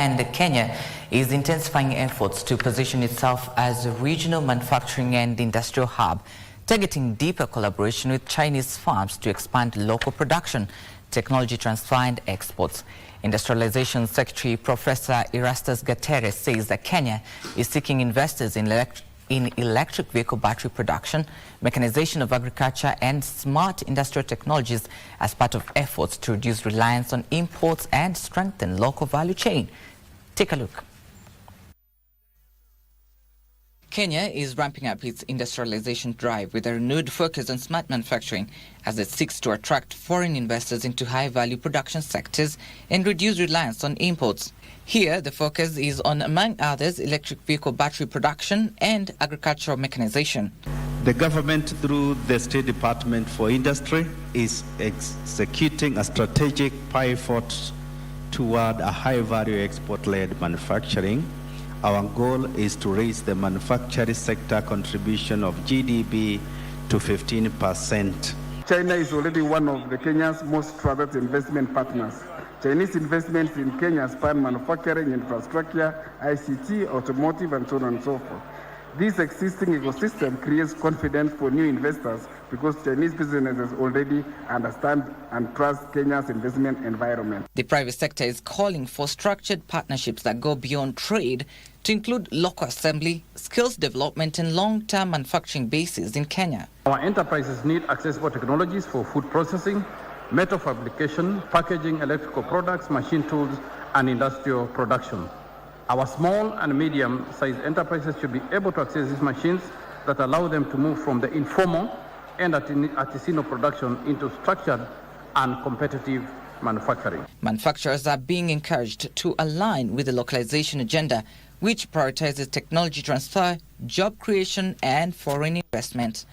And Kenya is intensifying efforts to position itself as a regional manufacturing and industrial hub, targeting deeper collaboration with Chinese firms to expand local production, technology transfer and exports. Industrialization Secretary Professor Erastus Gateres says that Kenya is seeking investors in electric vehicle battery production, mechanization of agriculture and smart industrial technologies as part of efforts to reduce reliance on imports and strengthen local value chain. Take a look. Kenya is ramping up its industrialization drive with a renewed focus on smart manufacturing as it seeks to attract foreign investors into high-value production sectors and reduce reliance on imports. Here, the focus is on, among others, electric vehicle battery production and agricultural mechanization. The government, through the State Department for Industry, is executing a strategic pivot toward a high-value export-led manufacturing. Our goal is to raise the manufacturing sector contribution of GDP to 15%. China is already one of Kenya's most trusted investment partners. Chinese investments in Kenya span manufacturing, infrastructure, ICT, automotive, and so on and so forth. This existing ecosystem creates confidence for new investors because Chinese businesses already understand and trust Kenya's investment environment. The private sector is calling for structured partnerships that go beyond trade to include local assembly, skills development, and long-term manufacturing bases in Kenya. Our enterprises need accessible technologies for food processing, metal fabrication, packaging, electrical products, machine tools, and industrial production. Our small and medium-sized enterprises should be able to access these machines that allow them to move from the informal and artisanal production into structured and competitive manufacturing. Manufacturers are being encouraged to align with the localization agenda, which prioritizes technology transfer, job creation, and foreign investment.